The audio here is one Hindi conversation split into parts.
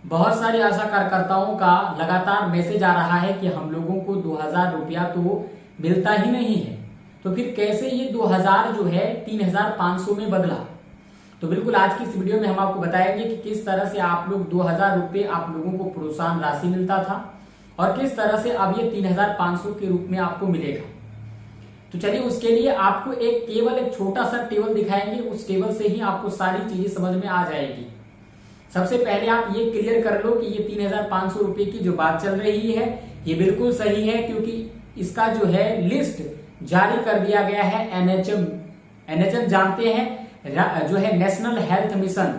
बहुत सारे आशा कार्यकर्ताओं का लगातार मैसेज आ रहा है कि हम लोगों को 2000 रुपया तो मिलता ही नहीं है, तो फिर कैसे ये 2000 जो है 3500 में बदला। तो बिल्कुल आज की इस वीडियो में हम आपको बताएंगे कि किस तरह से आप लोग 2000 रुपये आप लोगों को प्रोत्साहन राशि मिलता था और किस तरह से अब ये 3500 के रूप में आपको मिलेगा। तो चलिए उसके लिए आपको केवल एक छोटा सा टेबल दिखाएंगे, उस टेबल से ही आपको सारी चीजें समझ में आ जाएगी। सबसे पहले आप ये क्लियर कर लो कि ये 3500 रुपए की जो बात चल रही है ये बिल्कुल सही है, क्योंकि इसका जो है लिस्ट जारी कर दिया गया है एनएचएम जानते हैं जो है नेशनल हेल्थ मिशन।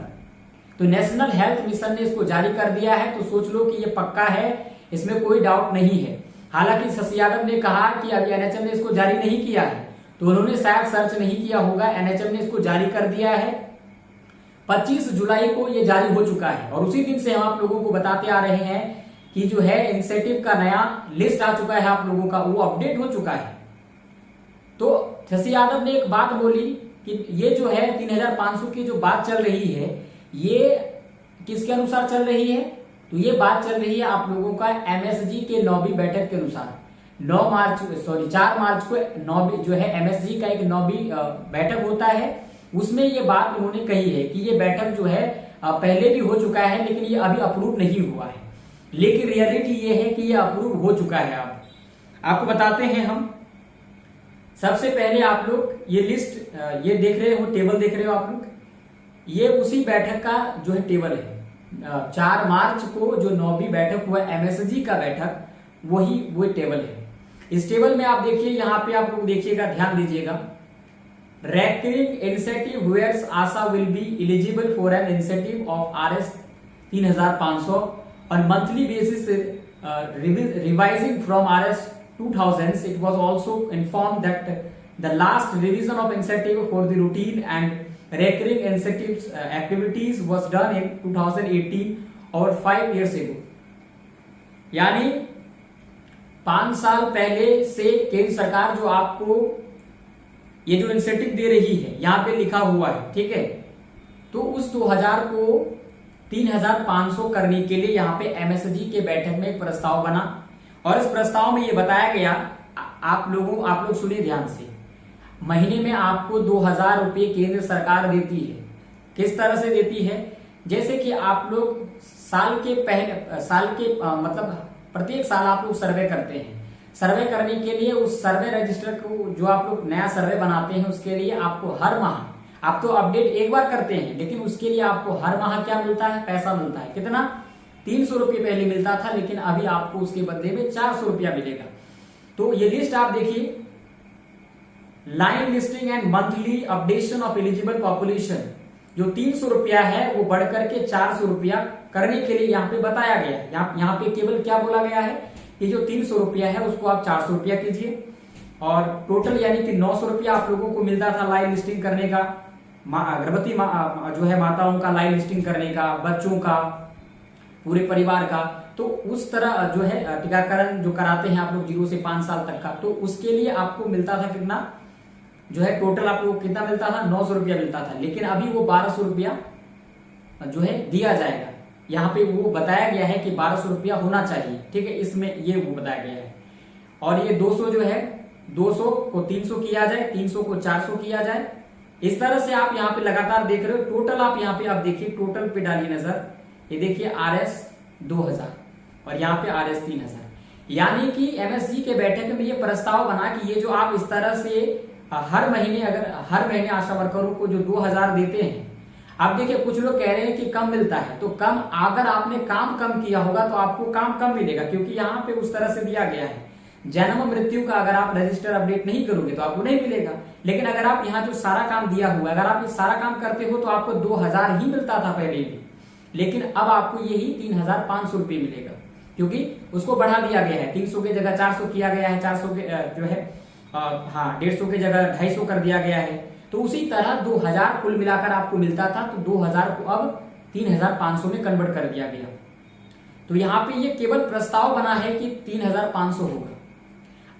तो नेशनल हेल्थ मिशन ने इसको जारी कर दिया है, तो सोच लो कि ये पक्का है, इसमें कोई डाउट नहीं है। हालांकि शशि यादव ने कहा कि अभी एनएचएम ने इसको जारी नहीं किया है, तो उन्होंने शायद सर्च नहीं किया होगा। एनएचएम ने इसको जारी कर दिया है, 25 जुलाई को ये जारी हो चुका है और उसी दिन से हम आप लोगों को बताते आ रहे हैं कि जो है इंसेंटिव का नया लिस्ट आ चुका है, आप लोगों का वो अपडेट हो चुका है। तो शशि यादव ने एक बात बोली कि ये जो है 3500 की जो बात चल रही है ये किसके अनुसार चल रही है, तो ये बात चल रही है आप लोगों का एमएसजी के 9वीं बैठक के अनुसार। 4 मार्च को 9वीं जो है एमएसजी का एक 9वीं बैठक होता है, उसमें ये बात उन्होंने कही है कि ये बैठक जो है पहले भी हो चुका है, लेकिन ये अभी अप्रूव नहीं हुआ है। लेकिन रियलिटी ये है कि ये अप्रूव हो चुका है। आपको बताते हैं हम। सबसे पहले आप लोग ये लिस्ट ये देख रहे हो, टेबल देख रहे हो आप लोग, ये उसी बैठक का जो है टेबल है। 4 मार्च को जो 9वीं बैठक हुआ एमएसजी का बैठक, वो टेबल है। इस टेबल में आप देखिए, यहाँ पे आप लोग देखिएगा, ध्यान दीजिएगा। Recurring incentive where ASHA will be eligible for an incentive of Rs 3500 on monthly basis, revising from Rs 2000. It was also informed that the last revision of incentive for the routine and recurring incentives activities was done in 2018 or 5 years ago. यानी 5 साल पहले से केंद्र सरकार जो आपको ये जो इंसेंटिव दे रही है यहाँ पे लिखा हुआ है, ठीक है। तो उस 2000 को 3500 करने के लिए यहाँ पे एमएसजी के बैठक में एक प्रस्ताव बना और इस प्रस्ताव में ये बताया गया, आप लोग सुनिए ध्यान से। महीने में आपको 2000 रुपये केंद्र सरकार देती है। किस तरह से देती है, जैसे कि आप लोग मतलब प्रत्येक साल आप लोग सर्वे करते हैं। सर्वे करने के लिए उस सर्वे रजिस्टर को जो आप लोग नया सर्वे बनाते हैं उसके लिए आपको हर माह, आप तो अपडेट एक बार करते हैं, लेकिन उसके लिए आपको हर माह क्या मिलता है, पैसा मिलता है। कितना? 300 रुपये पहले मिलता था, लेकिन अभी आपको उसके बदले में 400 रुपया मिलेगा। तो ये लिस्ट आप देखिए, line listing and monthly updation of eligible population, जो 300 रुपया है वो बढ़कर के 400 रुपया करने के लिए यहाँ पे बताया गया। यहाँ पे केवल क्या बोला गया है कि जो 300 रुपया है उसको आप 400 रुपया कीजिए और टोटल यानी कि 900 रुपया आप लोगों को मिलता था लाइन लिस्टिंग करने का, गर्भवती जो है माताओं का लाइन लिस्टिंग करने का, बच्चों का, पूरे परिवार का। तो उस तरह जो है टीकाकरण जो कराते हैं आप लोग 0 से 5 साल तक का, तो उसके लिए आपको मिलता था कितना, जो है टोटल आप लोग कितना मिलता था, 900 रुपया मिलता था। लेकिन अभी वो 1200 रुपया जो है दिया जाएगा। यहाँ पे वो बताया गया है कि 1200 रुपया होना चाहिए, ठीक है, इसमें ये वो बताया गया है। और ये 200 जो है, 200 को 300 किया जाए, 300 को 400 किया जाए। इस तरह से आप यहाँ पे लगातार देख रहे हो। टोटल आप यहाँ पे आप देखिए, टोटल पे डालिए नजर, ये देखिए RS 2000 और यहाँ पे RS 3000। यानी कि एमएसजी के बैठक में ये प्रस्ताव बना कि ये जो आप इस तरह से हर महीने आशा वर्करों को जो 2000 देते हैं, आप देखिए कुछ लोग कह रहे हैं कि कम मिलता है, तो कम, अगर आपने काम कम किया होगा तो आपको काम कम मिलेगा, क्योंकि यहाँ पे उस तरह से दिया गया है। जन्म मृत्यु का अगर आप रजिस्टर अपडेट नहीं करोगे तो आपको नहीं मिलेगा। लेकिन अगर आप यहाँ जो सारा काम दिया हुआ है, अगर आप ये सारा काम करते हो तो आपको 2000 ही मिलता था पहले भी, लेकिन अब आपको यही 3500 रुपये मिलेगा, क्योंकि उसको बढ़ा दिया गया है। 300 की जगह 400 किया गया है, 400 के जो है 150 की जगह 250 कर दिया गया है। तो उसी तरह 2000 कुल मिलाकर आपको मिलता था, तो 2000 को अब 3500 में कन्वर्ट कर दिया गया। तो यहाँ पे ये केवल प्रस्ताव बना है कि 3500 होगा।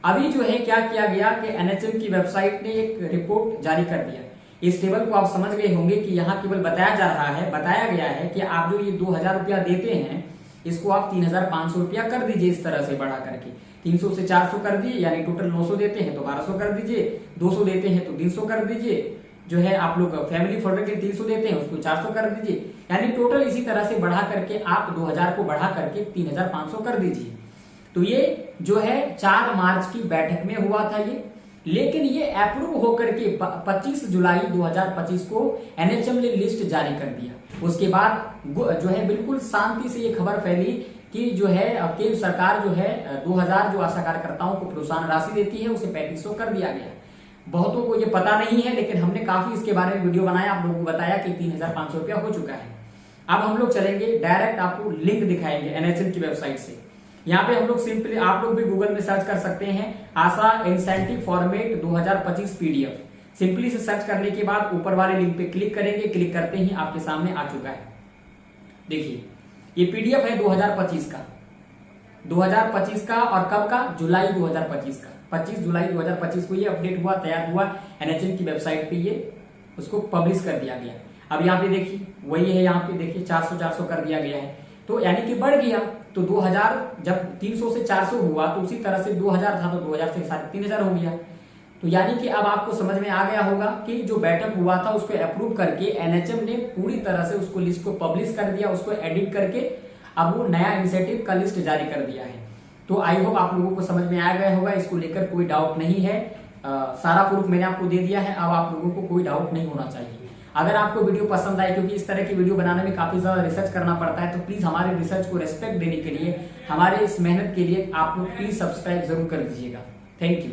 अभी जो है क्या किया गया कि एनएचएम की वेबसाइट ने एक रिपोर्ट जारी कर दिया। इस टेबल को आप समझ गए होंगे कि यहाँ केवल बताया गया है कि आप जो ये 2000 रुपया देते हैं इसको आप 3500 रुपया कर दीजिए, इस तरह से बढ़ा करके 300 से 400 कर दिए, यानी टोटल 900 देते हैं तो 1200 कर दीजिए, 200 देते हैं तो 300 कर दीजिए, जो है आप लोग फैमिली फॉरवर्ड के 300 देते हैं उसको 400 कर दीजिए, यानी टोटल इसी तरह से बढ़ा करके आप 2000 को बढ़ा करके 3500 कर दीजिए। तो ये जो है 4 मार्च की बैठक में हुआ था ये, लेकिन ये अप्रूव होकर के 25 जुलाई 2025 को एनएचएम ने लिस्ट जारी कर दिया। उसके बाद जो है बिल्कुल शांति से ये खबर फैली कि जो है केंद्र सरकार जो है 2000 जो आशा कार्यकर्ताओं को प्रोत्साहन राशि देती है उसे 3500 कर दिया गया। बहुतों को ये पता नहीं है, लेकिन हमने काफी इसके बारे में वीडियो बनाया, आप लोगों को बताया कि 3500 रुपया हो चुका है। अब हम लोग चलेंगे डायरेक्ट, आपको लिंक दिखाएंगे एनएचएम की वेबसाइट से। यहाँ पे हम लोग सिंपली, आप लोग भी गूगल में सर्च कर सकते हैं आशा इंसेंटिव फॉर्मेट 2025 पीडीएफ। सिंपली से सर्च करने के बाद ऊपर वाले लिंक पे क्लिक करेंगे, क्लिक करते ही आपके सामने आ चुका है। देखिए ये पीडीएफ है 2025 का, 2025 का, और कब का? जुलाई 2025 का। 25 जुलाई 2025 को ये अपडेट हुआ, तैयार हुआ एनएचएम की वेबसाइट पे, ये उसको पब्लिश कर दिया गया। अब यहाँ पे देखिए वही है, यहाँ पे देखिए 400 कर दिया गया है, तो यानी कि बढ़ गया। तो 2000 जब 300 से 400 हुआ तो उसी तरह से 2000 था तो 2000 से 3500 हो गया। तो यानी कि अब आपको समझ में आ गया होगा कि जो बैठक हुआ था उसको अप्रूव करके एनएचएम ने पूरी तरह से उसको लिस्ट को पब्लिश कर दिया, उसको एडिट करके अब वो नया इनिशिएटिव का लिस्ट जारी कर दिया है। तो आई होप आप लोगों को समझ में आ गया होगा, इसको लेकर कोई डाउट नहीं है। सारा प्रूफ मैंने आपको दे दिया है, अब आप लोगों को कोई डाउट नहीं होना चाहिए। अगर आपको वीडियो पसंद आए, क्योंकि इस तरह की वीडियो बनाने में काफी ज्यादा रिसर्च करना पड़ता है, तो प्लीज हमारे रिसर्च को रेस्पेक्ट देने के लिए, हमारे इस मेहनत के लिए आप लोग प्लीज सब्सक्राइब जरूर कर दीजिएगा। Thank you.